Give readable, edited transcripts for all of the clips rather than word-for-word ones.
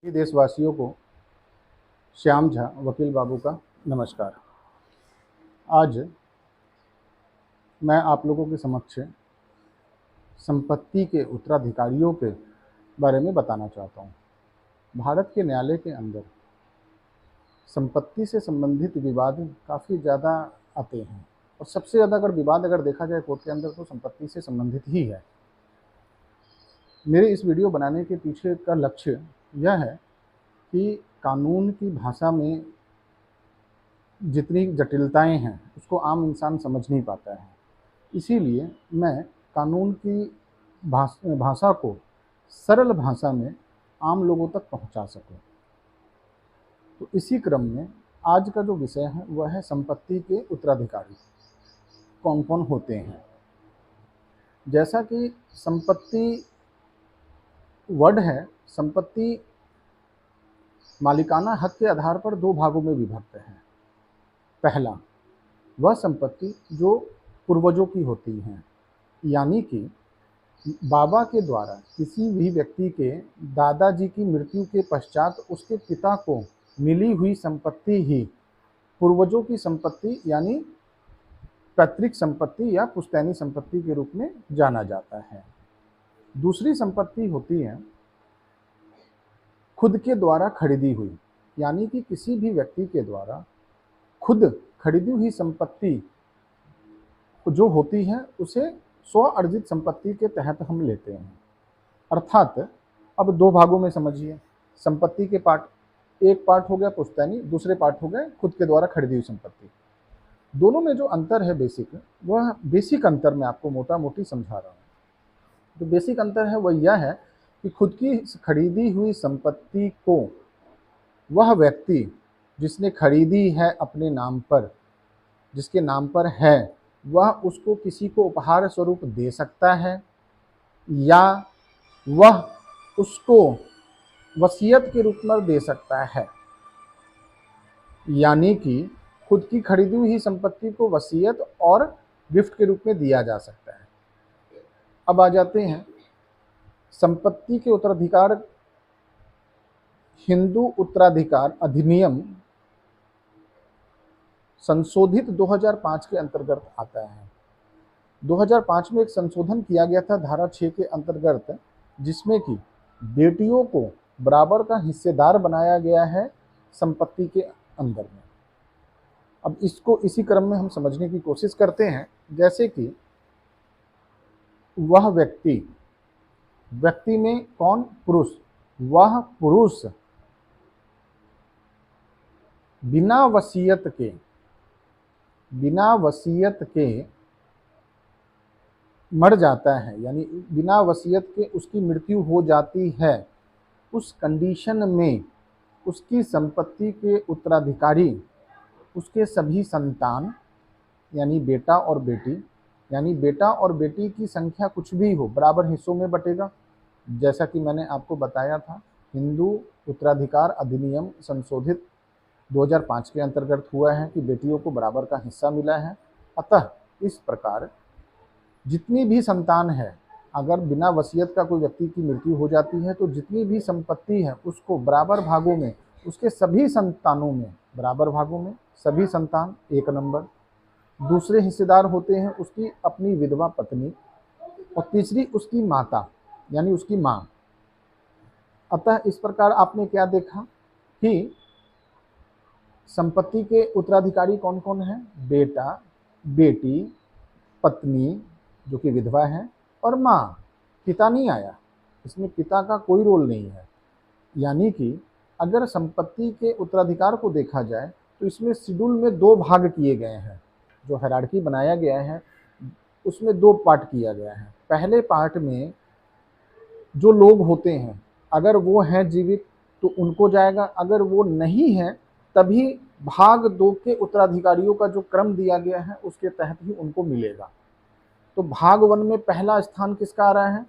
सभी देशवासियों को श्याम झा वकील बाबू का नमस्कार। आज मैं आप लोगों के समक्ष संपत्ति के उत्तराधिकारियों के बारे में बताना चाहता हूँ। भारत के न्यायालय के अंदर संपत्ति से संबंधित विवाद काफ़ी ज़्यादा आते हैं और सबसे ज़्यादा अगर विवाद देखा जाए कोर्ट के अंदर तो संपत्ति से संबंधित ही है। मेरे इस वीडियो बनाने के पीछे का लक्ष्य यह है कि कानून की भाषा में जितनी जटिलताएं हैं उसको आम इंसान समझ नहीं पाता है, इसीलिए मैं कानून की भाषा को सरल भाषा में आम लोगों तक पहुंचा सकूं। तो इसी क्रम में आज का जो विषय है वह है संपत्ति के उत्तराधिकारी कौन कौन होते हैं। जैसा कि संपत्ति वर्ड है, संपत्ति मालिकाना हक के आधार पर दो भागों में विभक्त है। पहला, वह संपत्ति जो पूर्वजों की होती है, यानी कि बाबा के द्वारा किसी भी व्यक्ति के दादाजी की मृत्यु के पश्चात उसके पिता को मिली हुई संपत्ति ही पूर्वजों की संपत्ति यानी पैतृक संपत्ति या पुश्तैनी संपत्ति के रूप में जाना जाता है। दूसरी संपत्ति होती है खुद के द्वारा खरीदी हुई, यानी कि किसी भी व्यक्ति के द्वारा खुद खरीदी हुई संपत्ति जो होती है उसे स्व अर्जित संपत्ति के तहत हम लेते हैं। अर्थात अब दो भागों में समझिए, संपत्ति के पार्ट, एक पार्ट हो गया पुश्तैनी, दूसरे पार्ट हो गए खुद के द्वारा खरीदी हुई संपत्ति। दोनों में जो अंतर है बेसिक, वह बेसिक अंतर मैं आपको मोटा मोटी समझा रहा हूँ। जो बेसिक अंतर है वह यह है कि खुद की खरीदी हुई संपत्ति को वह व्यक्ति जिसने खरीदी है अपने नाम पर, जिसके नाम पर है, वह उसको किसी को उपहार स्वरूप दे सकता है या वह उसको वसीयत के रूप में दे सकता है। यानी कि खुद की खरीदी हुई संपत्ति को वसीयत और गिफ्ट के रूप में दिया जा सकता है। अब आ जाते हैं संपत्ति के उत्तराधिकार। हिंदू उत्तराधिकार अधिनियम संशोधित 2005 के अंतर्गत आता है। 2005 में एक संशोधन किया गया था धारा 6 के अंतर्गत, जिसमें कि बेटियों को बराबर का हिस्सेदार बनाया गया है संपत्ति के अंदर में। अब इसको इसी क्रम में हम समझने की कोशिश करते हैं। जैसे कि वह व्यक्ति में कौन? पुरुष। वह पुरुष बिना वसीयत के मर जाता है, यानी बिना वसीयत के उसकी मृत्यु हो जाती है। उस कंडीशन में उसकी संपत्ति के उत्तराधिकारी उसके सभी संतान, यानी बेटा और बेटी, यानी बेटा और बेटी की संख्या कुछ भी हो बराबर हिस्सों में बटेगा। जैसा कि मैंने आपको बताया था, हिंदू उत्तराधिकार अधिनियम संशोधित 2005 के अंतर्गत हुआ है कि बेटियों को बराबर का हिस्सा मिला है। अतः इस प्रकार जितनी भी संतान है, अगर बिना वसीयत का कोई व्यक्ति की मृत्यु हो जाती है तो जितनी भी संपत्ति है उसको बराबर भागों में, उसके सभी संतानों में बराबर भागों में, सभी संतान एक नंबर। दूसरे हिस्सेदार होते हैं उसकी अपनी विधवा पत्नी और तीसरी उसकी माता यानी उसकी माँ। अतः इस प्रकार आपने क्या देखा कि संपत्ति के उत्तराधिकारी कौन कौन है? बेटा, बेटी, पत्नी जो कि विधवा है और माँ। पिता नहीं आया, इसमें पिता का कोई रोल नहीं है। यानी कि अगर संपत्ति के उत्तराधिकार को देखा जाए तो इसमें शेड्यूल में दो भाग किए गए हैं। जो हायरार्की बनाया गया है उसमें दो पार्ट किया गया है। पहले पार्ट में जो लोग होते हैं अगर वो हैं जीवित तो उनको जाएगा, अगर वो नहीं है तभी भाग 2 के उत्तराधिकारियों का जो क्रम दिया गया है उसके तहत ही उनको मिलेगा। तो भाग 1 में पहला स्थान किसका आ रहा है?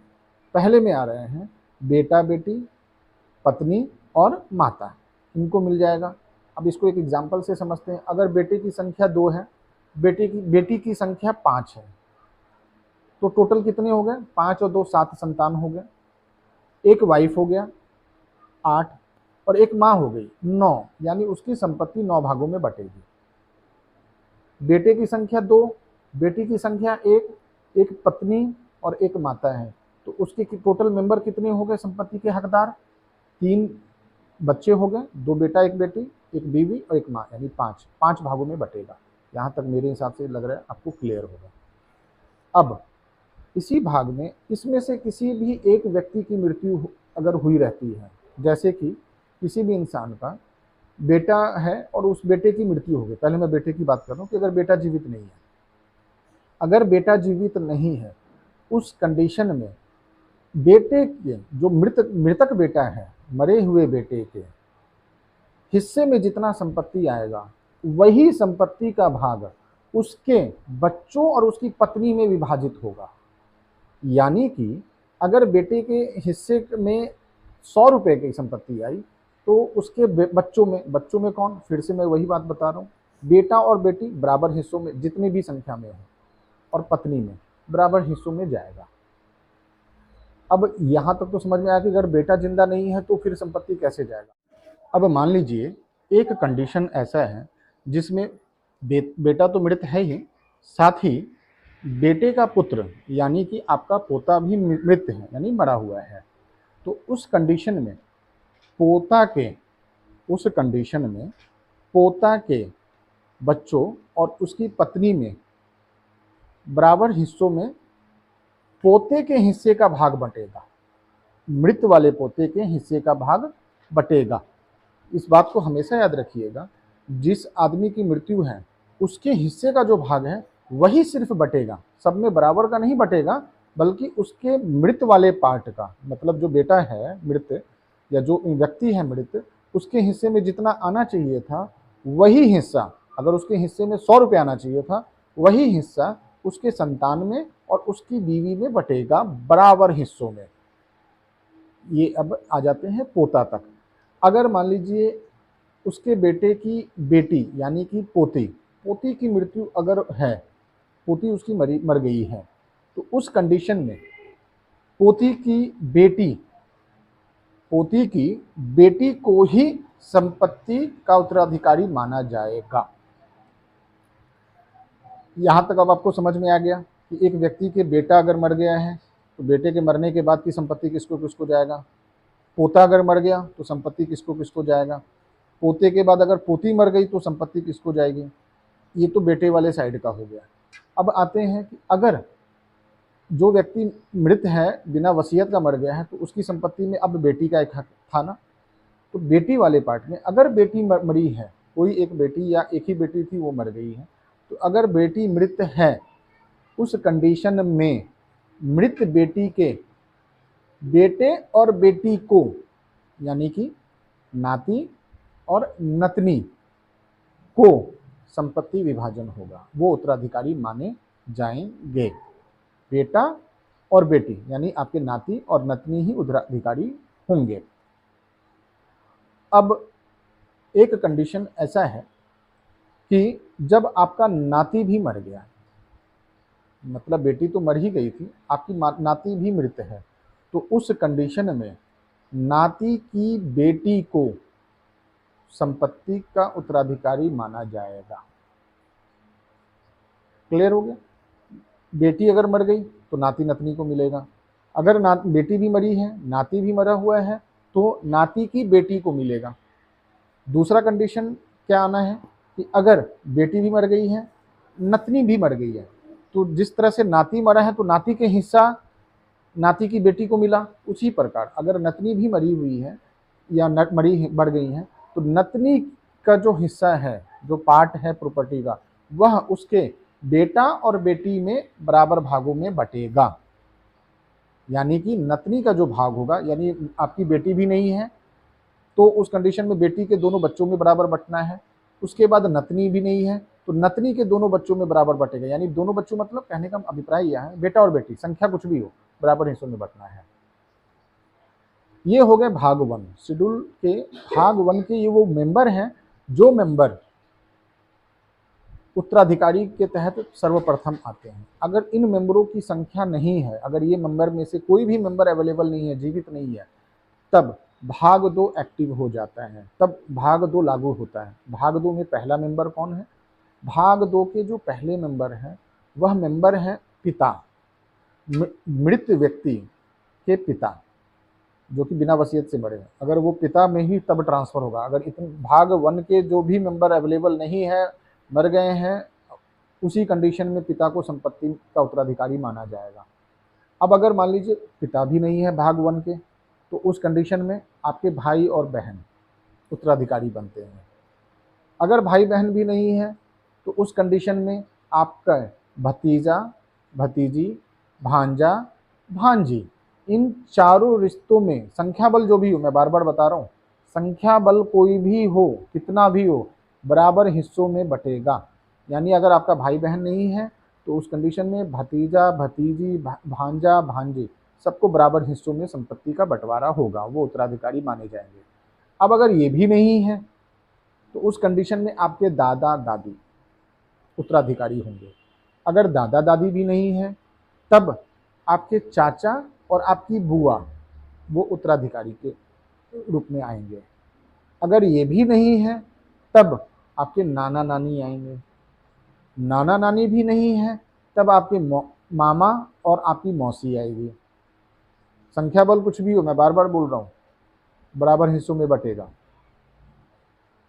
पहले में आ रहे हैं बेटा, बेटी, पत्नी और माता, इनको मिल जाएगा। अब इसको एक एग्जाम्पल से समझते हैं। अगर बेटे की संख्या 2 है, बेटी की संख्या 5 है, तो टोटल कितने हो गए? 5 और 2 7 संतान हो गए। एक वाइफ हो गया 8, और एक माँ हो गई 9, यानी उसकी संपत्ति 9 भागों में बटेगी। बेटे की संख्या 2, बेटी की संख्या 1, एक पत्नी और एक माता है, तो उसके टोटल मेंबर कितने हो गए संपत्ति के हकदार? 3 बच्चे हो गए, 2 बेटा 1 बेटी, 1 बीवी और 1 माँ, यानी 5 भागों में बटेगा। यहाँ तक मेरे हिसाब से लग रहा है आपको क्लियर होगा। अब इसी भाग में इसमें से किसी भी एक व्यक्ति की मृत्यु अगर हुई रहती है, जैसे कि किसी भी इंसान का बेटा है और उस बेटे की मृत्यु हो गई, पहले मैं बेटे की बात कर रहा हूँ कि अगर बेटा जीवित नहीं है, अगर बेटा जीवित नहीं है उस कंडीशन में बेटे के जो मृतक बेटा है, मरे हुए बेटे के हिस्से में जितना संपत्ति आएगा वही संपत्ति का भाग उसके बच्चों और उसकी पत्नी में विभाजित होगा। यानी कि अगर बेटे के हिस्से में 100 रुपए की संपत्ति आई तो उसके बच्चों में कौन, फिर से मैं वही बात बता रहा हूँ, बेटा और बेटी बराबर हिस्सों में जितनी भी संख्या में हो और पत्नी में बराबर हिस्सों में जाएगा। अब यहाँ तक तो समझ में आया कि अगर बेटा जिंदा नहीं है तो फिर संपत्ति कैसे जाएगा। अब मान लीजिए एक कंडीशन ऐसा है जिसमें बेटा तो मृत है ही, साथ ही बेटे का पुत्र यानी कि आपका पोता भी मृत है, यानी मरा हुआ है। तो उस कंडीशन में पोता के बच्चों और उसकी पत्नी में बराबर हिस्सों में पोते के हिस्से का भाग बटेगा, मृत वाले पोते के हिस्से का भाग बटेगा। इस बात को हमेशा याद रखिएगा, जिस आदमी की मृत्यु है उसके हिस्से का जो भाग है वही सिर्फ बटेगा, सब में बराबर का नहीं बटेगा, बल्कि उसके मृत वाले पार्ट का, मतलब जो बेटा है मृत या जो व्यक्ति है मृत, उसके हिस्से में जितना आना चाहिए था वही हिस्सा, अगर उसके हिस्से में 100 रुपये आना चाहिए था वही हिस्सा उसके संतान में और उसकी बीवी में बटेगा बराबर हिस्सों में। ये अब आ जाते हैं पोता तक। अगर मान लीजिए उसके बेटे की बेटी यानी कि पोती की मृत्यु अगर है, पोती उसकी मर गई है, तो उस कंडीशन में पोती की बेटी को ही संपत्ति का उत्तराधिकारी माना जाएगा। यहां तक अब आपको समझ में आ गया कि एक व्यक्ति के बेटा अगर मर गया है तो बेटे के मरने के बाद की संपत्ति किसको किसको जाएगा, पोता अगर मर गया तो संपत्ति किसको किसको जाएगा, पोते के बाद अगर पोती मर गई तो संपत्ति किसको जाएगी। ये तो बेटे वाले साइड का हो गया। अब आते हैं कि अगर जो व्यक्ति मृत है बिना वसीयत का मर गया है तो उसकी संपत्ति में अब बेटी का एक हक था ना, तो बेटी वाले पार्ट में अगर बेटी मरी है, कोई एक बेटी या एक ही बेटी थी वो मर गई है, तो अगर बेटी मृत है उस कंडीशन में मृत बेटी के बेटे और बेटी को यानी कि नाती और नतनी को संपत्ति विभाजन होगा, वो उत्तराधिकारी माने जाएंगे। बेटा और बेटी यानी आपके नाती और नतनी ही उत्तराधिकारी होंगे। अब एक कंडीशन ऐसा है कि जब आपका नाती भी मर गया, मतलब बेटी तो मर ही गई थी, आपकी नाती भी मृत है, तो उस कंडीशन में नाती की बेटी को संपत्ति का उत्तराधिकारी माना जाएगा। क्लियर हो गया। बेटी अगर मर गई तो नाती नतनी को मिलेगा, अगर बेटी भी मरी है नाती भी मरा हुआ है तो नाती की बेटी को मिलेगा। दूसरा कंडीशन क्या आना है कि अगर बेटी भी मर गई है नतनी भी मर गई है, तो जिस तरह से नाती मरा है तो नाती के हिस्सा नाती की बेटी को मिला, उसी प्रकार अगर नतनी भी मरी हुई है या मर गई है तो नतनी का जो हिस्सा है, जो पार्ट है प्रॉपर्टी का, वह उसके बेटा और बेटी में बराबर भागों में बटेगा। यानी कि नतनी का जो भाग होगा, यानी आपकी बेटी भी नहीं है तो उस कंडीशन में बेटी के दोनों बच्चों में बराबर बटना है, उसके बाद नतनी भी नहीं है तो नतनी के दोनों बच्चों में बराबर बटेगा। यानी दोनों बच्चों मतलब कहने का अभिप्राय यह है बेटा और बेटी संख्या कुछ भी हो बराबर हिस्सों में बटना है। ये हो गए भाग 1। शेड्यूल के भाग 1 के ये वो मेंबर हैं जो मेंबर उत्तराधिकारी के तहत सर्वप्रथम आते हैं। अगर इन मेंबरों की संख्या नहीं है, अगर ये मेंबर में से कोई भी मेंबर अवेलेबल नहीं है, जीवित नहीं है, तब भाग दो एक्टिव हो जाता है, तब भाग दो लागू होता है। भाग दो में पहला मेंबर कौन है? भाग दो के जो पहले मेंबर हैं वह मेंबर हैं पिता, मृत व्यक्ति के पिता, जो कि बिना वसीयत से मरे हैं। अगर वो पिता में ही तब ट्रांसफर होगा। अगर इतने भाग वन के जो भी मेंबर अवेलेबल नहीं है, मर गए हैं, उसी कंडीशन में पिता को संपत्ति का उत्तराधिकारी माना जाएगा। अब अगर मान लीजिए पिता भी नहीं है भाग वन के, तो उस कंडीशन में आपके भाई और बहन उत्तराधिकारी बनते हैं। अगर भाई बहन भी नहीं है तो उस कंडीशन में आपका भतीजा, भतीजी, भांजा, भांजी, इन चारों रिश्तों में संख्या बल जो भी हो, मैं बार बार बता रहा हूँ, संख्या बल कोई भी हो, कितना भी हो, बराबर हिस्सों में बटेगा। यानी अगर आपका भाई बहन नहीं है तो उस कंडीशन में भतीजा, भतीजी, भांजा, भांजी सबको बराबर हिस्सों में संपत्ति का बंटवारा होगा, वो उत्तराधिकारी माने जाएंगे। अब अगर ये भी नहीं है तो उस कंडीशन में आपके दादा दादी उत्तराधिकारी होंगे। अगर दादा दादी भी नहीं है तब आपके चाचा और आपकी बुआ वो उत्तराधिकारी के रूप में आएंगे। अगर ये भी नहीं है तब आपके नाना नानी आएंगे। नाना नानी भी नहीं है तब आपके मामा और आपकी मौसी आएगी। संख्या बल कुछ भी हो, मैं बार बार बोल रहा हूँ, बराबर हिस्सों में बटेगा।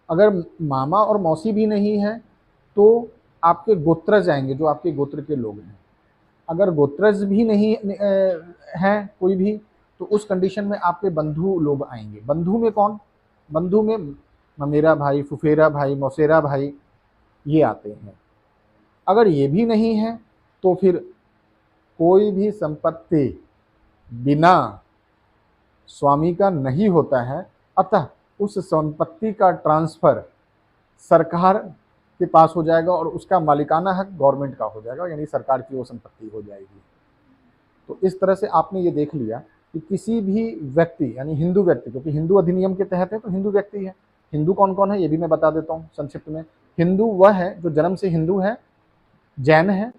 अगर मामा और मौसी भी नहीं है तो आपके गोत्रज आएंगे, जो आपके गोत्र के लोग हैं। अगर गोत्रज भी नहीं है कोई भी तो उस कंडीशन में आपके बंधु लोग आएंगे। बंधु में कौन? बंधु में ममेरा भाई, फुफेरा भाई, मौसेरा भाई, ये आते हैं। अगर ये भी नहीं है तो फिर कोई भी संपत्ति बिना स्वामी का नहीं होता है, अतः उस संपत्ति का ट्रांसफर सरकार के पास हो जाएगा और उसका मालिकाना हक गवर्नमेंट का हो जाएगा, यानी सरकार की वो संपत्ति हो जाएगी। तो इस तरह से आपने ये देख लिया कि किसी भी व्यक्ति, यानी हिंदू व्यक्ति, क्योंकि हिंदू अधिनियम के तहत है तो हिंदू व्यक्ति है। हिंदू कौन कौन है ये भी मैं बता देता हूँ संक्षिप्त में। हिंदू वह है जो जन्म से हिंदू है, जैन है,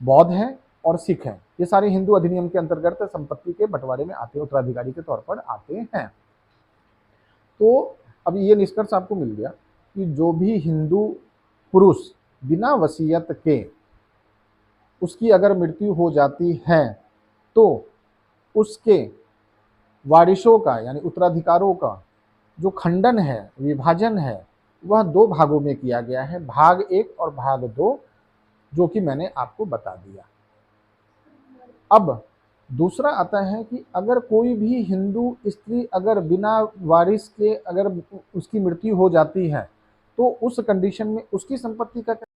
बौद्ध है और सिख है। ये सारे हिंदू अधिनियम के अंतर्गत संपत्ति के बंटवारे में आते हैं, उत्तराधिकारी के तौर पर आते हैं। तो अब ये निष्कर्ष आपको मिल गया कि जो भी हिंदू पुरुष बिना वसीयत के उसकी अगर मृत्यु हो जाती है तो उसके वारिसों का, यानी उत्तराधिकारों का जो खंडन है, विभाजन है, वह दो भागों में किया गया है, भाग 1 और भाग 2, जो कि मैंने आपको बता दिया। अब दूसरा आता है कि अगर कोई भी हिंदू स्त्री अगर बिना वारिस के अगर उसकी मृत्यु हो जाती है तो उस कंडीशन में उसकी संपत्ति का